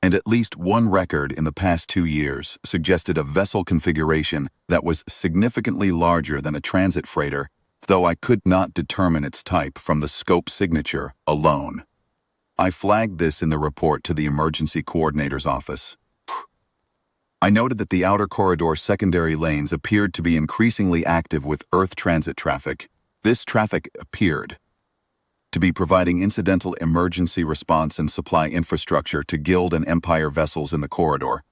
and at least one record in the past 2 years suggested a vessel configuration that was significantly larger than a transit freighter, though I could not determine its type from the scope signature alone. I flagged this in the report to the emergency coordinator's office. I noted that the outer corridor secondary lanes appeared to be increasingly active with Earth transit traffic. This traffic appeared to be providing incidental emergency response and supply infrastructure to Guild and Empire vessels in the corridor,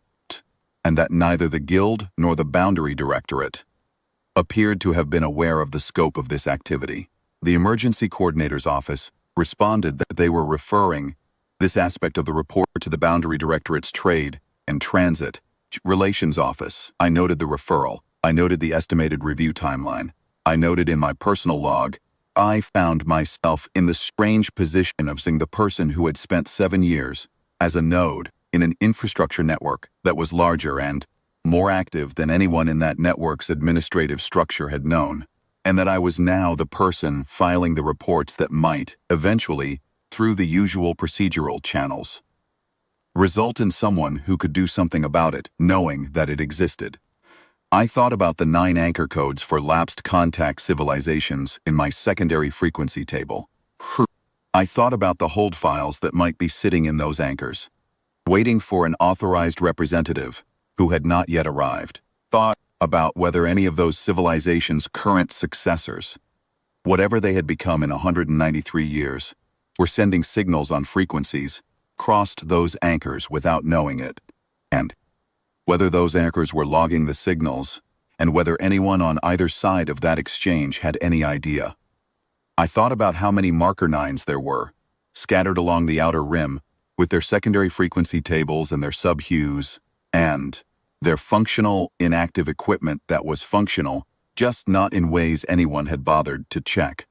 and that neither the Guild nor the Boundary Directorate appeared to have been aware of the scope of this activity. The emergency coordinator's office responded that they were referring this aspect of the report to the Boundary Directorate's Trade and Transit Relations Office. I noted the referral. I noted the estimated review timeline. I noted in my personal log, I found myself in the strange position of seeing the person who had spent 7 years as a node in an infrastructure network that was larger and more active than anyone in that network's administrative structure had known, and that I was now the person filing the reports that might, eventually, through the usual procedural channels, result in someone who could do something about it, knowing that it existed. I thought about the 9 anchor codes for lapsed contact civilizations in my secondary frequency table. I thought about the hold files that might be sitting in those anchors, waiting for an authorized representative who had not yet arrived. Thought about whether any of those civilizations' current successors, whatever they had become in 193 years, were sending signals on frequencies, crossed those anchors without knowing it, and whether those anchors were logging the signals, and whether anyone on either side of that exchange had any idea. I thought about how many marker 9s there were, scattered along the outer rim, with their secondary frequency tables and their sub-hues, and their functional, inactive equipment that was functional, just not in ways anyone had bothered to check.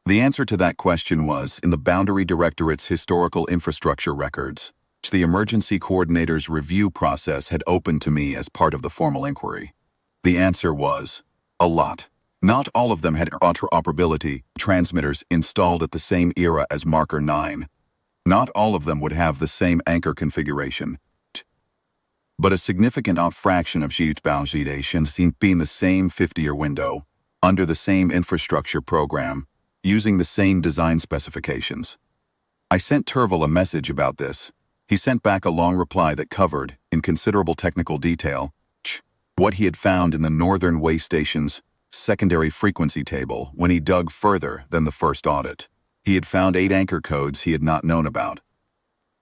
The answer to that question was in the Boundary Directorate's historical infrastructure records, which the emergency coordinator's review process had opened to me as part of the formal inquiry. The answer was a lot. Not all of them had interoperability transmitters installed at the same era as Marker 9. Not all of them would have the same anchor configuration. But a significant fraction of Schichtbaustationen seemed to be in the same 50-year window, under the same infrastructure program, using the same design specifications. I sent Terval a message about this. He sent back a long reply that covered, in considerable technical detail, what he had found in the Northern Way Station's secondary frequency table when he dug further than the first audit. He had found 8 anchor codes he had not known about.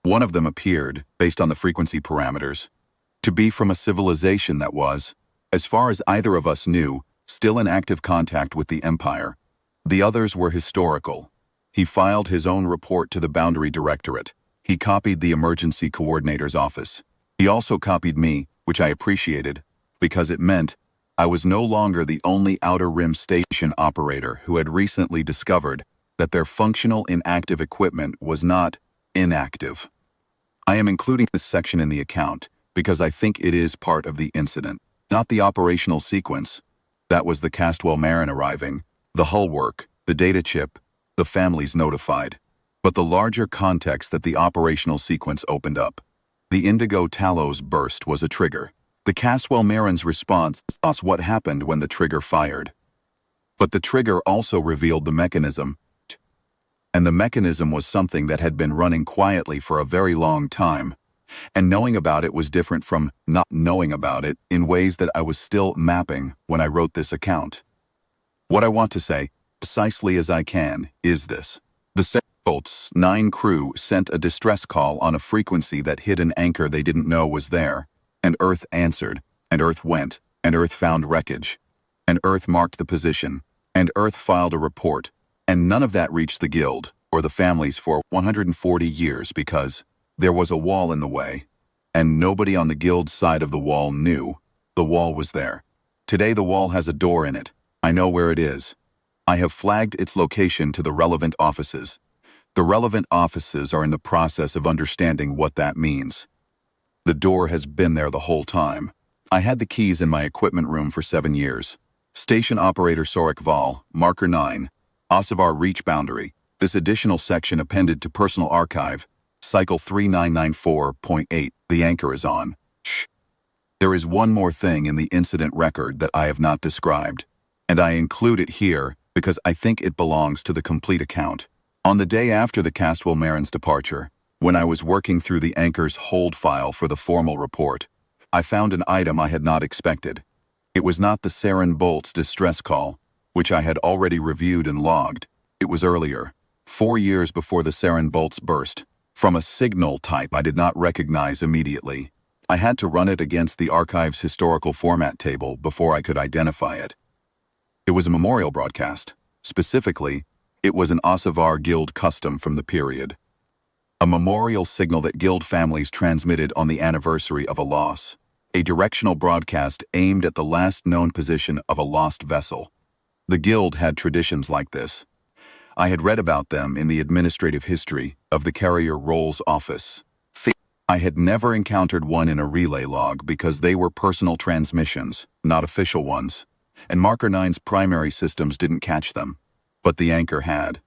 One of them appeared, based on the frequency parameters, to be from a civilization that was, as far as either of us knew, still in active contact with the Empire. The others were historical. He filed his own report to the Boundary Directorate. He copied the emergency coordinator's office. He also copied me, which I appreciated, because it meant I was no longer the only Outer Rim station operator who had recently discovered that their functional inactive equipment was not inactive. I am including this section in the account because I think it is part of the incident, not the operational sequence. That was the Castwell Marin arriving, the hull work, the data chip, the families notified. but the larger context that the operational sequence opened up. The Indigo Talos burst was a trigger. The Caswell Marin's response was what happened when the trigger fired. But the trigger also revealed the mechanism, and the mechanism was something that had been running quietly for a very long time. And knowing about it was different from not knowing about it in ways that I was still mapping when I wrote this account. What I want to say, precisely as I can, is this. The Bolt's 9 crew sent a distress call on a frequency that hit an anchor they didn't know was there, and Earth answered, and Earth went, and Earth found wreckage, and Earth marked the position, and Earth filed a report, and none of that reached the Guild, or the families for 140 years because there was a wall in the way, and nobody on the Guild's side of the wall knew the wall was there. Today the wall has a door in it. I know where it is. I have flagged its location to the relevant offices. The relevant offices are in the process of understanding what that means. The door has been there the whole time. I had the keys in my equipment room for 7 years. Station Operator Sorik Val, Marker 9, Ossivar Reach Boundary. This additional section appended to Personal Archive, Cycle 3994.8, the anchor is on. Shh. There is one more thing in the incident record that I have not described, and I include it here because I think it belongs to the complete account. On the day after the Caswell Marin's departure, when I was working through the anchor's hold file for the formal report, I found an item I had not expected. It was not the Saren Bolt's distress call, which I had already reviewed and logged. It was earlier, 4 years before the Saren Bolt's burst, from a signal type I did not recognize immediately. I had to run it against the archive's historical format table before I could identify it. It was a memorial broadcast. Specifically, it was an Ossivar Guild custom from the period. A memorial signal that Guild families transmitted on the anniversary of a loss. A directional broadcast aimed at the last known position of a lost vessel. The Guild had traditions like this. I had read about them in the administrative history of the Carrier Rolls Office. I had never encountered one in a relay log because they were personal transmissions, not official ones, and Marker 9's primary systems didn't catch them, but the anchor had.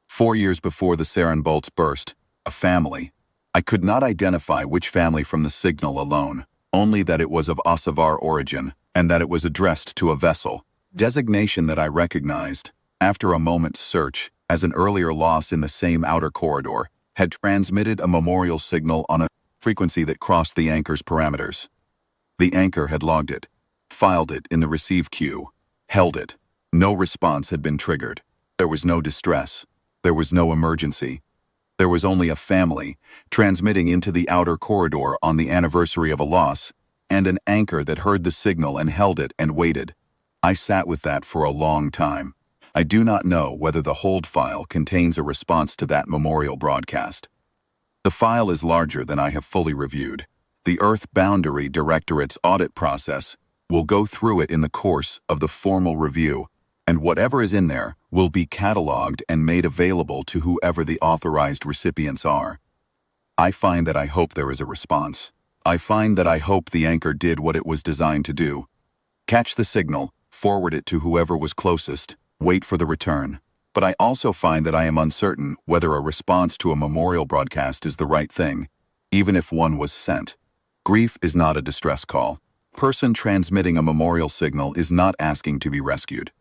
4 years before the Saren Bolt's burst, a family. I could not identify which family from the signal alone, only that it was of Ossivar origin and that it was addressed to a vessel, designation that I recognized, after a moment's search, as an earlier loss in the same outer corridor, had transmitted a memorial signal on a frequency that crossed the anchor's parameters. The anchor had logged it, filed it in the receive queue, held it. No response had been triggered. There was no distress. There was no emergency. There was only a family transmitting into the outer corridor on the anniversary of a loss, and an anchor that heard the signal and held it and waited. I sat with that for a long time. I do not know whether the hold file contains a response to that memorial broadcast. The file is larger than I have fully reviewed. The Earth Boundary Directorate's audit process will go through it in the course of the formal review, and whatever is in there will be cataloged and made available to whoever the authorized recipients are. I find that I hope there is a response. I find that I hope the anchor did what it was designed to do. Catch the signal, forward it to whoever was closest, wait for the return. But I also find that I am uncertain whether a response to a memorial broadcast is the right thing, even if one was sent. Grief is not a distress call. Person transmitting a memorial signal is not asking to be rescued.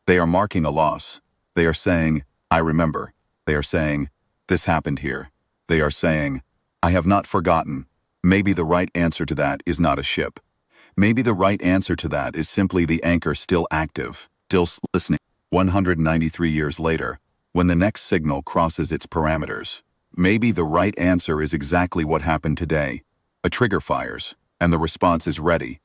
They are marking a loss. They are saying, I remember. They are saying, this happened here. They are saying, I have not forgotten. Maybe the right answer to that is not a ship. Maybe the right answer to that is simply the anchor still active, still listening. 193 years later, when the next signal crosses its parameters. Maybe the right answer is exactly what happened today. A trigger fires, and the response is ready.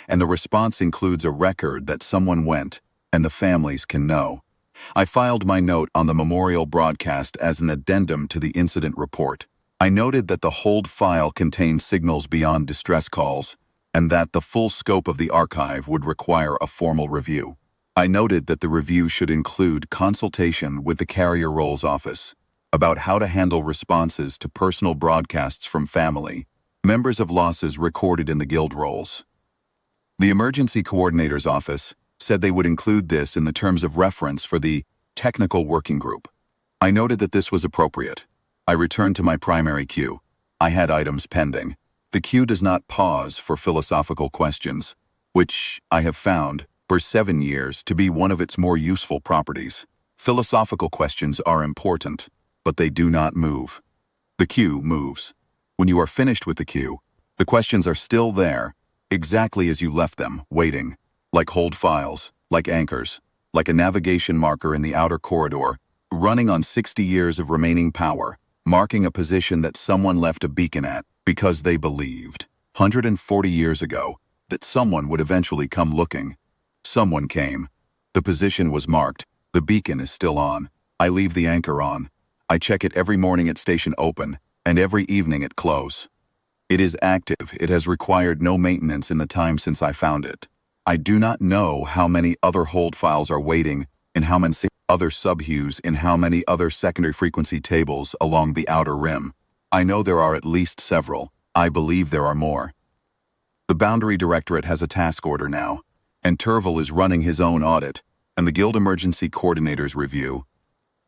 And the response includes a record that someone went, and the families can know. I filed my note on the memorial broadcast as an addendum to the incident report. I noted that the hold file contained signals beyond distress calls, and that the full scope of the archive would require a formal review. I noted that the review should include consultation with the Carrier Rolls Office about how to handle responses to personal broadcasts from family, members of losses recorded in the Guild rolls. The Emergency Coordinator's Office said they would include this in the terms of reference for the Technical Working Group. I noted that this was appropriate. I returned to my primary queue. I had items pending. The queue does not pause for philosophical questions, which I have found, for 7 years, to be one of its more useful properties. Philosophical questions are important, but they do not move. The queue moves. When you are finished with the queue, the questions are still there, exactly as you left them, waiting, like hold files, like anchors, like a navigation marker in the outer corridor, running on 60 years of remaining power, marking a position that someone left a beacon at because they believed, 140 years ago, that someone would eventually come looking. Someone came. The position was marked. The beacon is still on. I leave the anchor on. I check it every morning at station open, and every evening at close. It is active. It has required no maintenance in the time since I found it. I do not know how many other hold files are waiting, in how many other subhues, in how many other secondary frequency tables along the outer rim. I know there are at least several. I believe there are more. The Boundary Directorate has a task order now, and Turville is running his own audit, and the Guild Emergency Coordinator's review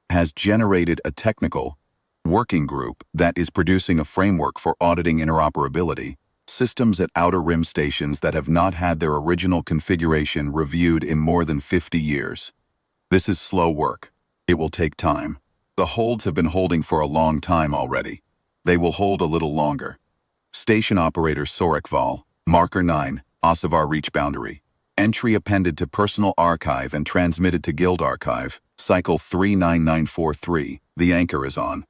has generated a technical working group that is producing a framework for auditing interoperability, systems at outer rim stations that have not had their original configuration reviewed in more than 50 years. This is slow work. It will take time. The holds have been holding for a long time already. They will hold a little longer. Station Operator Sorikval, Marker 9, Osavar Reach Boundary. Entry appended to Personal Archive and transmitted to Guild Archive, Cycle 39943. The anchor is on.